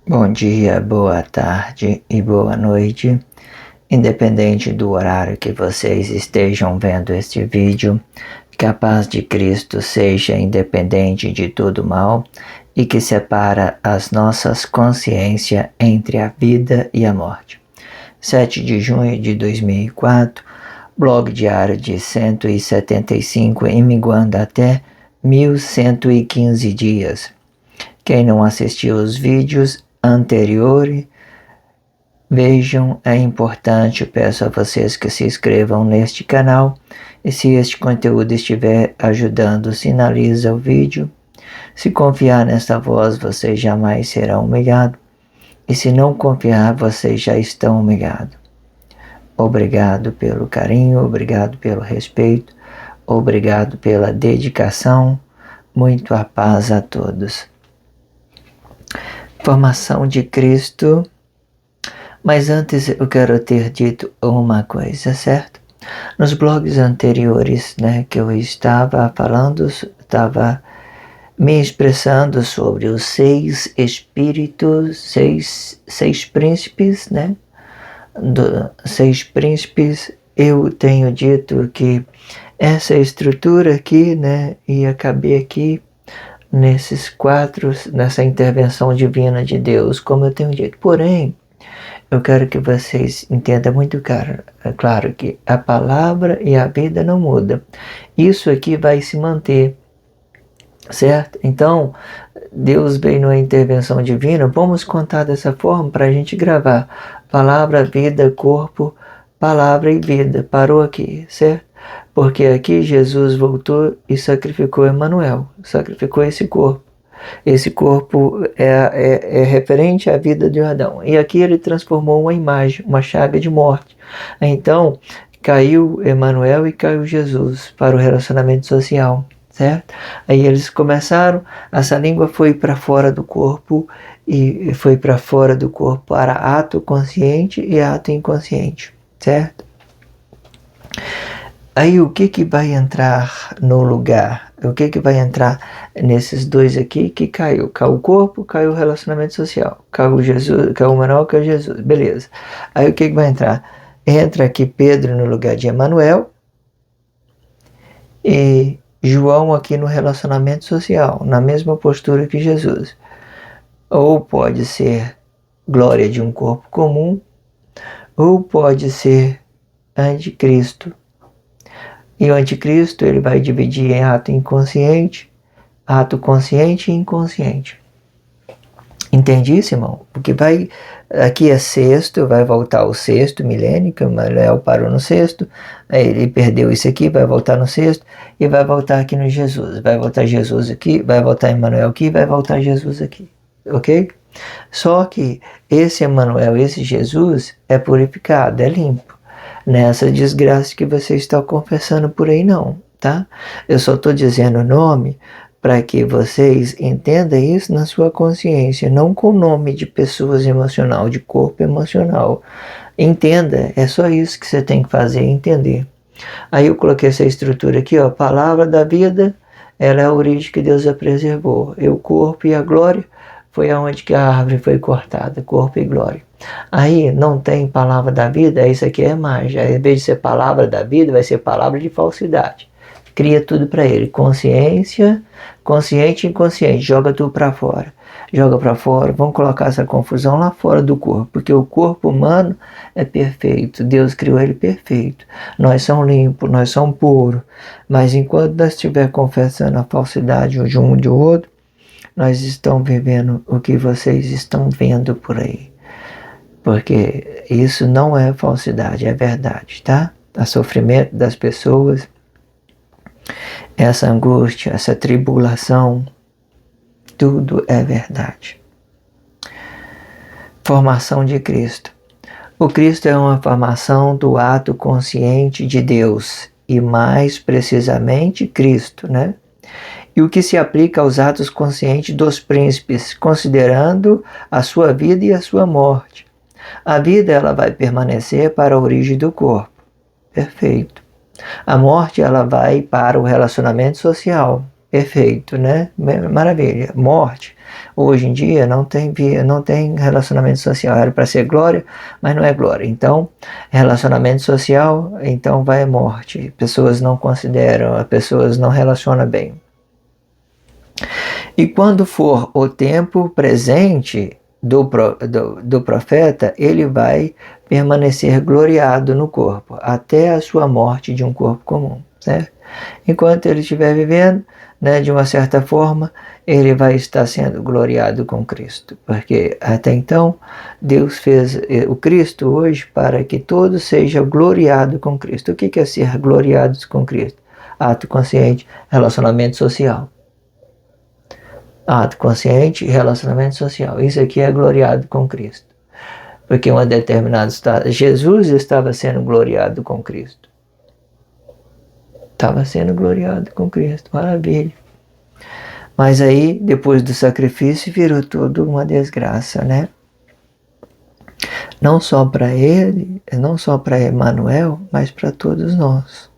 Bom dia, boa tarde e boa noite, independente do horário que vocês estejam vendo este vídeo. Que a paz de Cristo seja independente de todo mal e que separa as nossas consciências entre a vida e a morte. 7 de junho de 2004, blog diário de 175 e minguando até 1115 dias. Quem não assistiu os vídeos anteriores, vejam, é importante, peço a vocês que se inscrevam neste canal e se este conteúdo estiver ajudando, sinaliza o vídeo. Se confiar nesta voz, vocês jamais serão humilhados e se não confiar, vocês já estão humilhados. Obrigado pelo carinho, obrigado pelo respeito, obrigado pela dedicação, muito a paz a todos. Formação de Cristo. Mas antes eu quero ter dito uma coisa, certo? Nos blogs anteriores, que eu estava falando, estava me expressando sobre os 6 espíritos, seis príncipes, 6 príncipes. Eu tenho dito que essa estrutura aqui, ia caber aqui nesses 4, nessa intervenção divina de Deus, como eu tenho dito. Porém, eu quero que vocês entendam muito claro que a palavra e a vida não mudam. Isso aqui vai se manter, certo? Então, Deus veio numa intervenção divina, vamos contar dessa forma para a gente gravar. Palavra, vida, corpo, palavra e vida. Parou aqui, certo? Porque aqui Jesus voltou e sacrificou Emanuel, sacrificou esse corpo. Esse corpo é referente à vida de Adão. E aqui ele transformou uma imagem, uma chaga de morte. Então, caiu Emanuel e caiu Jesus para o relacionamento social, certo? Aí eles começaram, essa língua foi para fora do corpo, e foi para fora do corpo para ato consciente e ato inconsciente, certo? Aí o que vai entrar no lugar? O que vai entrar nesses 2 aqui que caiu? Caiu o corpo, caiu o relacionamento social. Caiu Jesus, caiu o Emanuel, caiu Jesus. Beleza. Aí o que vai entrar? Entra aqui Pedro no lugar de Emanuel e João aqui no relacionamento social, na mesma postura que Jesus. Ou pode ser glória de um corpo comum, ou pode ser anticristo. E o anticristo ele vai dividir em ato inconsciente, ato consciente e inconsciente. Entendi isso, irmão? Porque aqui é 6º, vai voltar o 6º milênio, que o Emanuel parou no 6º, aí ele perdeu isso aqui, vai voltar no 6º, e vai voltar aqui no Jesus. Vai voltar Jesus aqui, vai voltar Emanuel aqui, vai voltar Jesus aqui. Ok? Só que esse Emanuel, esse Jesus, é purificado, é limpo. Nessa desgraça que você está confessando por aí não, tá? Eu só estou dizendo o nome para que vocês entendam isso na sua consciência, não com o nome de pessoas emocional, de corpo emocional. Entenda, é só isso que você tem que fazer, entender. Aí eu coloquei essa estrutura aqui, ó, palavra da vida, ela é a origem que Deus a preservou. E o corpo e a glória foi aonde que a árvore foi cortada, corpo e glória. Aí não tem palavra da vida, isso aqui é mágica. Aí, em vez de ser palavra da vida, vai ser palavra de falsidade. Cria tudo para ele. Consciência, consciente e inconsciente. Joga tudo para fora. Joga para fora. Vamos colocar essa confusão lá fora do corpo. Porque o corpo humano é perfeito. Deus criou ele perfeito. Nós somos limpos, nós somos puros. Mas enquanto nós estivermos confessando a falsidade de um e do outro, nós estamos vivendo o que vocês estão vendo por aí. Porque isso não é falsidade, é verdade, tá? O sofrimento das pessoas, essa angústia, essa tribulação, tudo é verdade. formação de Cristo. O Cristo é uma formação do ato consciente de Deus, e mais precisamente Cristo, né? E o que se aplica aos atos conscientes dos príncipes, considerando a sua vida e a sua morte. A vida ela vai permanecer para a origem do corpo. Perfeito. A morte ela vai para o relacionamento social. Perfeito, né? Maravilha. Morte. Hoje em dia não tem relacionamento social. Era para ser glória, mas não é glória. Então, relacionamento social, então vai a morte. Pessoas não consideram, as pessoas não relacionam bem. E quando for o tempo presente do profeta, ele vai permanecer gloriado no corpo, até a sua morte de um corpo comum, certo? Enquanto ele estiver vivendo, né, de uma certa forma, ele vai estar sendo gloriado com Cristo, porque até então Deus fez o Cristo hoje para que todos sejam gloriados com Cristo. O que é ser gloriados com Cristo? Ato consciente, relacionamento social. Ato consciente e relacionamento social. Isso aqui é gloriado com Cristo. Porque uma determinada estado, Jesus estava sendo gloriado com Cristo. Estava sendo gloriado com Cristo. Maravilha. Mas aí, depois do sacrifício, virou tudo uma desgraça, né? Não só para ele, não só para Emanuel, mas para todos nós.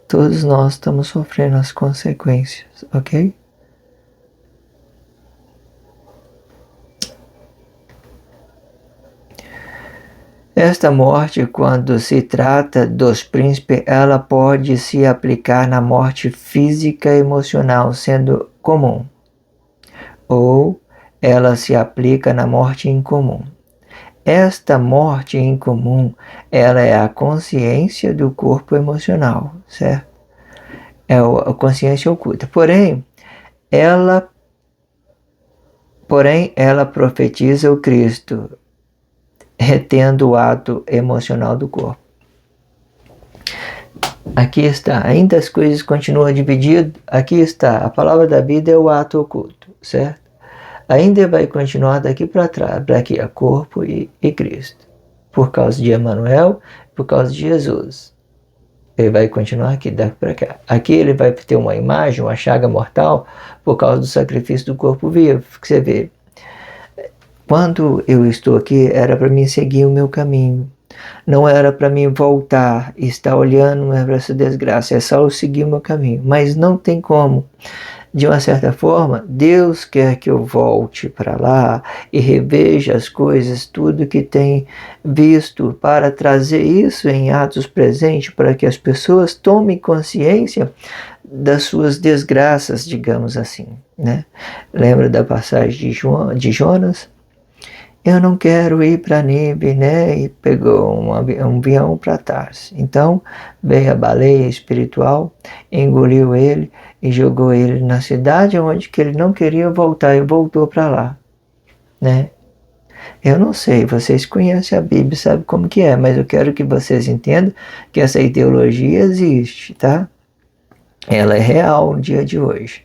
Todos nós estamos sofrendo as consequências, ok? Esta morte, quando se trata dos príncipes, ela pode se aplicar na morte física e emocional, sendo comum, ou ela se aplica na morte incomum. Esta morte incomum, ela é a consciência do corpo emocional, certo? É a consciência oculta. Porém, ela profetiza o Cristo, retendo o ato emocional do corpo. Aqui está, ainda as coisas continuam divididas, aqui está, a palavra da vida é o ato oculto, certo? Ainda vai continuar daqui para trás, daqui a corpo e Cristo, por causa de Emanuel, por causa de Jesus. Ele vai continuar aqui, daqui para cá. Aqui ele vai ter uma imagem, uma chaga mortal, por causa do sacrifício do corpo vivo, que você vê. Quando eu estou aqui, era para mim seguir o meu caminho. Não era para mim voltar e estar olhando para essa desgraça. É só eu seguir o meu caminho. Mas não tem como. De uma certa forma, Deus quer que eu volte para lá e reveja as coisas, tudo que tem visto, para trazer isso em atos presentes, para que as pessoas tomem consciência das suas desgraças, digamos assim, né? Lembra da passagem de Jonas? Eu não quero ir para Nínive, né? E pegou um avião para Tarsis. Então veio a baleia espiritual, engoliu ele e jogou ele na cidade onde que ele não queria voltar, e voltou para lá, né? Eu não sei, vocês conhecem a Bíblia, sabem como que é, mas eu quero que vocês entendam que essa ideologia existe, tá? Ela é real no dia de hoje,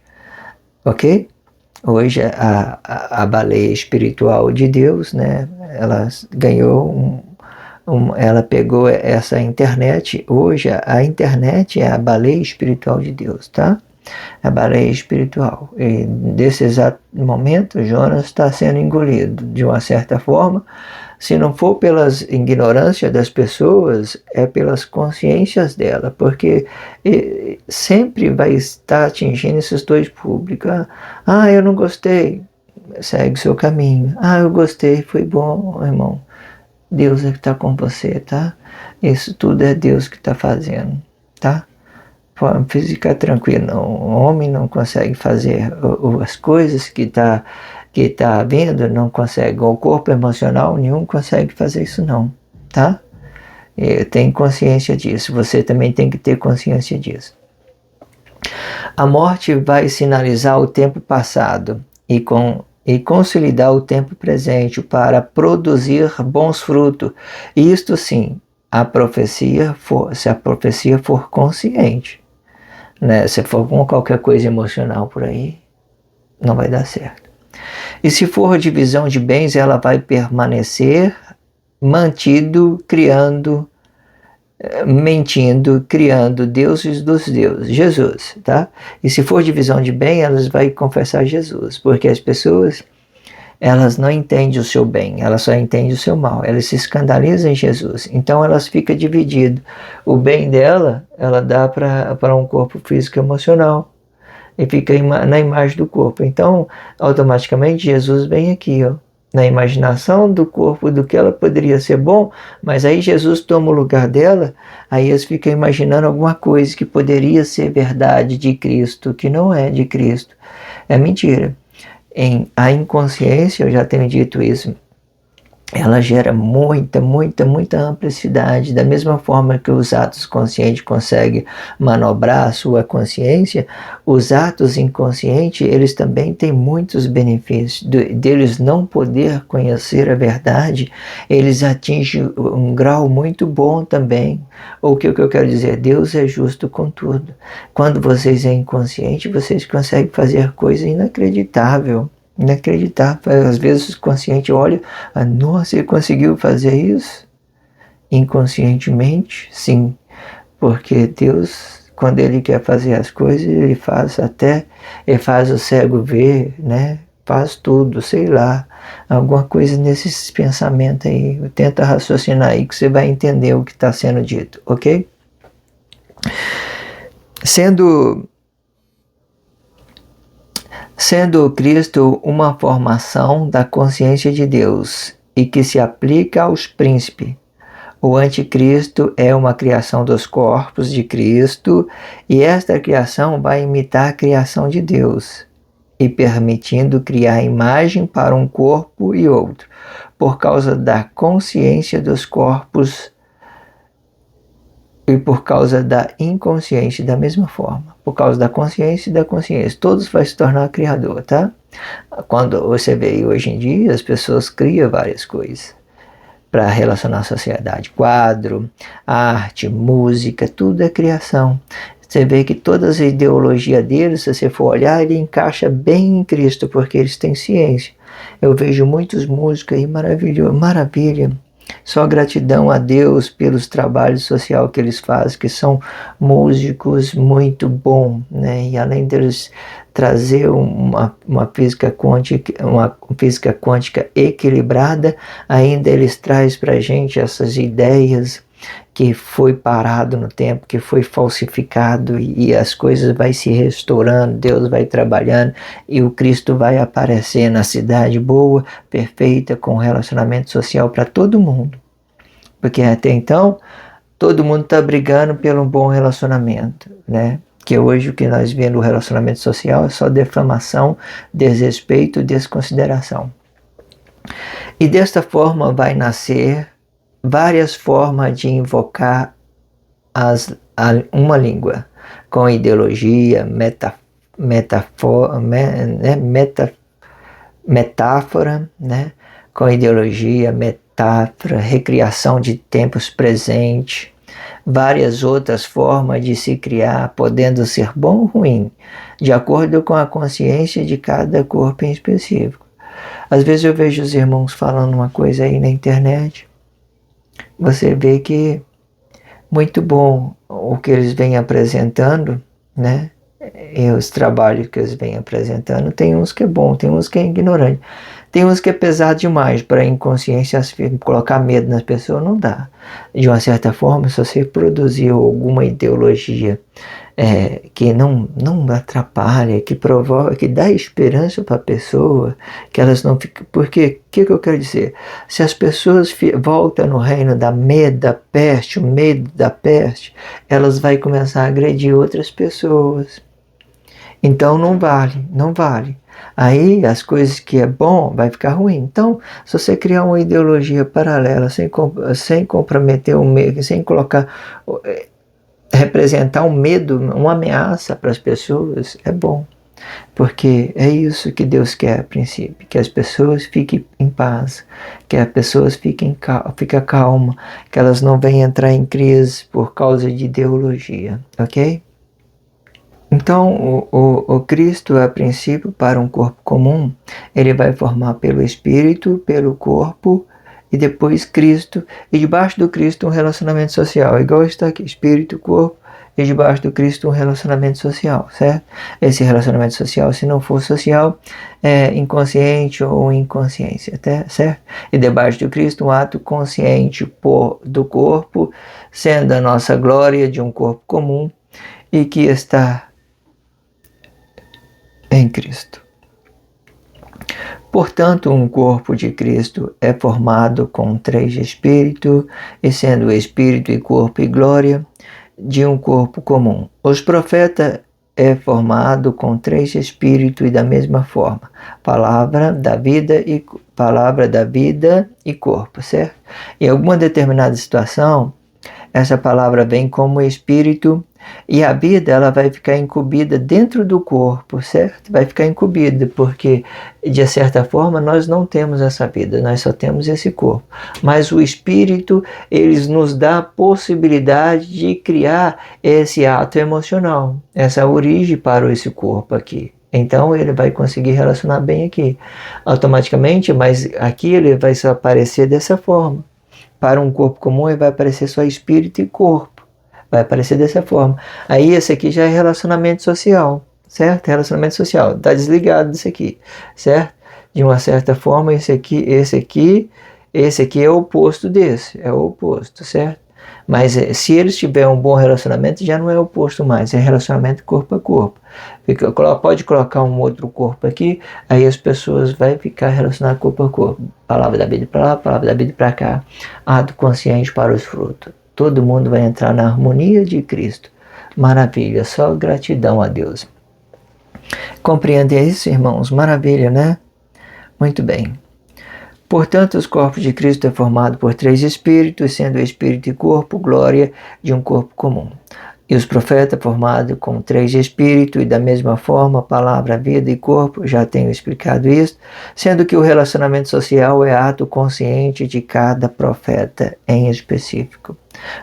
ok? Hoje a baleia espiritual de Deus, né? Ela ganhou ela pegou essa internet. Hoje a internet é a baleia espiritual de Deus, tá? A baleia espiritual. E nesse exato momento, Jonas está sendo engolido de uma certa forma. Se não for pelas ignorâncias das pessoas, é pelas consciências dela, porque sempre vai estar atingindo esses dois públicos. Ah, eu não gostei, segue seu caminho. Ah, eu gostei, foi bom, irmão. Deus é que está com você, tá? Isso tudo é Deus que está fazendo, tá? Pode ficar tranquilo, não. O homem não consegue fazer as coisas que está vendo, não consegue. O corpo emocional, nenhum consegue fazer isso não, tá? Eu tenho consciência disso, você também tem que ter consciência disso. A morte vai sinalizar o tempo passado e consolidar o tempo presente para produzir bons frutos. Isto sim, se a profecia for consciente, né? Se for com qualquer coisa emocional por aí, não vai dar certo. E se for divisão de bens, ela vai permanecer mantido, criando, mentindo, criando deuses dos deuses, Jesus, tá? E se for divisão de bem, elas vão confessar Jesus, porque as pessoas, elas não entendem o seu bem, elas só entendem o seu mal, elas se escandalizam em Jesus, então elas ficam divididas. O bem dela, ela dá para um corpo físico e emocional, e fica na imagem do corpo. Então, automaticamente, Jesus vem aqui, ó, na imaginação do corpo, do que ela poderia ser bom, mas aí Jesus toma o lugar dela, aí eles ficam imaginando alguma coisa que poderia ser verdade de Cristo, que não é de Cristo. É mentira. A inconsciência, eu já tenho dito isso, ela gera muita amplicidade. Da mesma forma que os atos conscientes conseguem manobrar a sua consciência, os atos inconscientes, eles também têm muitos benefícios. Deles não poder conhecer a verdade, eles atingem um grau muito bom também. O que eu quero dizer? Deus é justo com tudo. Quando vocês são inconscientes, vocês conseguem fazer coisa inacreditável. Inacreditável. Às vezes o consciente olha, nossa, ele conseguiu fazer isso? Inconscientemente, sim. Porque Deus, quando Ele quer fazer as coisas, Ele faz o cego ver, né? Faz tudo, sei lá. Alguma coisa nesses pensamentos aí. Tenta raciocinar aí que você vai entender o que está sendo dito, ok? Sendo Cristo uma formação da consciência de Deus e que se aplica aos príncipes, o anticristo é uma criação dos corpos de Cristo e esta criação vai imitar a criação de Deus e permitindo criar imagem para um corpo e outro, por causa da consciência dos corpos e por causa da inconsciência da mesma forma. Por causa da consciência e da consciência. Todos vai se tornar criador, tá? Quando você vê hoje em dia, as pessoas criam várias coisas para relacionar a sociedade. Quadro, arte, música, tudo é criação. Você vê que todas as ideologias deles, se você for olhar, ele encaixa bem em Cristo, porque eles têm ciência. Eu vejo muitos músicos aí maravilha. Só gratidão a Deus pelos trabalhos sociais que eles fazem, que são músicos muito bons, né? E além deles trazer uma física quântica equilibrada, ainda eles trazem para a gente essas ideias que foi parado no tempo, que foi falsificado e as coisas vai se restaurando, Deus vai trabalhando e o Cristo vai aparecer na cidade boa, perfeita, com relacionamento social para todo mundo. Porque até então, todo mundo está brigando pelo bom relacionamento, né? Que hoje o que nós vemos no relacionamento social é só defamação, desrespeito, desconsideração. E desta forma vai nascer várias formas de invocar uma língua, com ideologia, metáfora, né? Com ideologia, metáfora, recriação de tempos presentes, várias outras formas de se criar, podendo ser bom ou ruim, de acordo com a consciência de cada corpo em específico. Às vezes eu vejo os irmãos falando uma coisa aí na internet, você vê que muito bom o que eles vêm apresentando, né? E os trabalhos que eles vêm apresentando, tem uns que é bom, tem uns que é ignorante, tem uns que é pesado demais para a inconsciência, colocar medo nas pessoas não dá. De uma certa forma, se você produzir alguma ideologia que não atrapalha, que provoca, que dá esperança para a pessoa, que elas não ficam. Porque, o que eu quero dizer? Se as pessoas voltam no reino da peste, o medo da peste, elas vão começar a agredir outras pessoas. Então não vale. Aí as coisas que é bom vai ficar ruim. Então, se você criar uma ideologia paralela, sem comprometer o medo, sem colocar, representar um medo, uma ameaça para as pessoas, é bom. Porque é isso que Deus quer a princípio, que as pessoas fiquem em paz, que as pessoas fiquem calmas, que elas não venham entrar em crise por causa de ideologia, ok? Então, o Cristo, a princípio, para um corpo comum, ele vai formar pelo Espírito, pelo corpo, e depois Cristo, e debaixo do Cristo um relacionamento social, igual está aqui, Espírito, corpo, e debaixo do Cristo um relacionamento social, certo? Esse relacionamento social, se não for social, é inconsciente ou inconsciência, certo? E debaixo do Cristo um ato consciente do corpo, sendo a nossa glória de um corpo comum, e que está em Cristo. Portanto, um corpo de Cristo é formado com 3 espíritos, e sendo espírito e corpo e glória de um corpo comum. Os profetas é formado com 3 espíritos e da mesma forma, palavra da vida e corpo, certo? Em alguma determinada situação, essa palavra vem como espírito e a vida ela vai ficar incumbida dentro do corpo, certo? Vai ficar incumbida porque de certa forma nós não temos essa vida, nós só temos esse corpo. Mas o espírito ele nos dá a possibilidade de criar esse ato emocional, essa origem para esse corpo aqui. Então ele vai conseguir relacionar bem aqui, automaticamente, mas aqui ele vai só aparecer dessa forma. Para um corpo comum, ele vai aparecer só espírito e corpo. Vai aparecer dessa forma. Aí esse aqui já é relacionamento social, certo? Relacionamento social. Está desligado disso aqui, certo? De uma certa forma, esse aqui é o oposto desse. É o oposto, certo? Mas se eles tiverem um bom relacionamento, já não é oposto mais. É relacionamento corpo a corpo. Pode colocar um outro corpo aqui, aí as pessoas vão ficar relacionadas corpo a corpo. Palavra da vida para lá, palavra da vida para cá. Ato consciente para os frutos. Todo mundo vai entrar na harmonia de Cristo. Maravilha, só gratidão a Deus. Compreendem isso, irmãos? Maravilha, né? Muito bem. Portanto, os corpos de Cristo é formado por 3 espíritos, sendo espírito e corpo, glória de um corpo comum. E os profetas formados com 3 espíritos, e da mesma forma, palavra, vida e corpo, já tenho explicado isso, sendo que o relacionamento social é ato consciente de cada profeta em específico,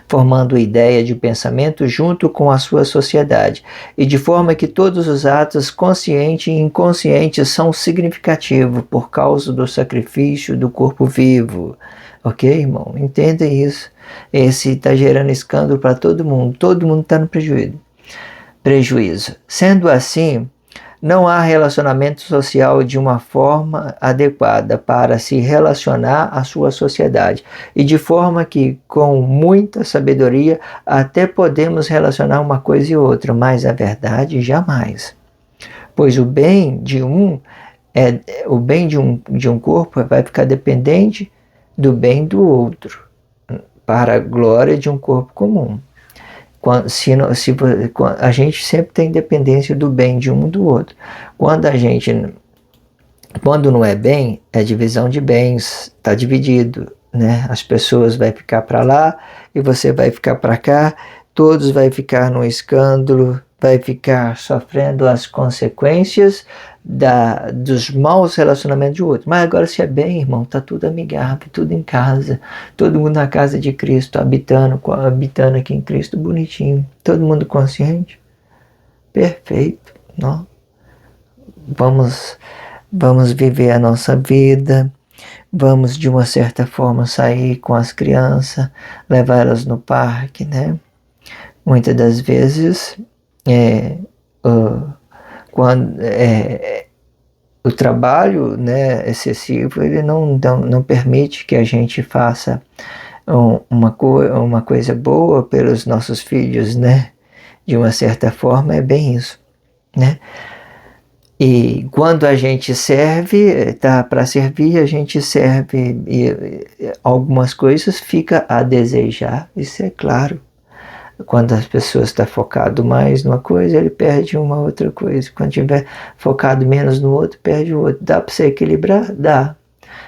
formando ideia de pensamento junto com a sua sociedade, e de forma que todos os atos conscientes e inconscientes são significativos por causa do sacrifício do corpo vivo. Ok, irmão? Entenda isso. Esse está gerando escândalo para todo mundo está no prejuízo. Sendo assim, não há relacionamento social de uma forma adequada para se relacionar à sua sociedade, e de forma que, com muita sabedoria, até podemos relacionar uma coisa e outra, mas a verdade jamais. Pois o bem de um corpo vai ficar dependente do bem do outro, para a glória de um corpo comum. A gente sempre tem dependência do bem de um do outro. Quando não é bem, é divisão de bens, está dividido, né? As pessoas vão ficar para lá e você vai ficar para cá, todos vão ficar no escândalo, vai ficar sofrendo as consequências dos maus relacionamentos de outro. Mas agora se é bem, irmão, está tudo amigável, tudo em casa, todo mundo na casa de Cristo, habitando aqui em Cristo, bonitinho, todo mundo consciente, perfeito, não? Vamos viver a nossa vida, vamos de uma certa forma sair com as crianças, levar elas no parque, né? Muitas das vezes quando o trabalho, né, excessivo, ele não permite que a gente faça uma coisa boa pelos nossos filhos, né? De uma certa forma é bem isso, né? E quando a gente serve, tá para servir, a gente serve e algumas coisas fica a desejar, isso é claro. Quando as pessoas estão focadas mais numa coisa, ele perde uma outra coisa. Quando estiver focado menos no outro, perde o outro. Dá para você equilibrar? Dá,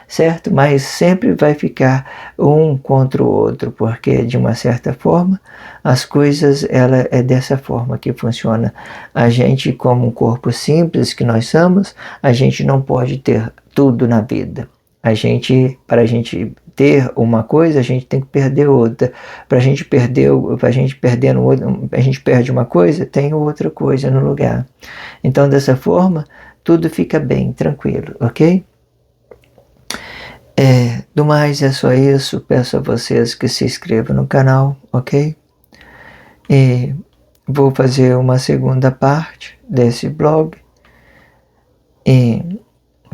certo? Mas sempre vai ficar um contra o outro, porque de uma certa forma, as coisas, ela é dessa forma que funciona. A gente, como um corpo simples que nós somos, a gente não pode ter tudo na vida. Para a gente ter uma coisa, a gente tem que perder outra. Para a gente perdendo outra, a gente perde uma coisa, tem outra coisa no lugar. Então, dessa forma, tudo fica bem, tranquilo, ok? Do mais, é só isso. Peço a vocês que se inscrevam no canal, ok? E vou fazer uma segunda parte desse blog. E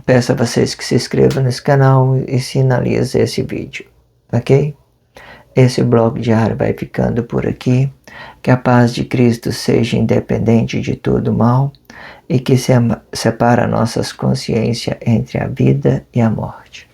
peço a vocês que se inscrevam nesse canal e sinalizem esse vídeo, ok? Esse blog diário vai ficando por aqui. Que a paz de Cristo seja independente de todo mal e que separa nossas consciências entre a vida e a morte.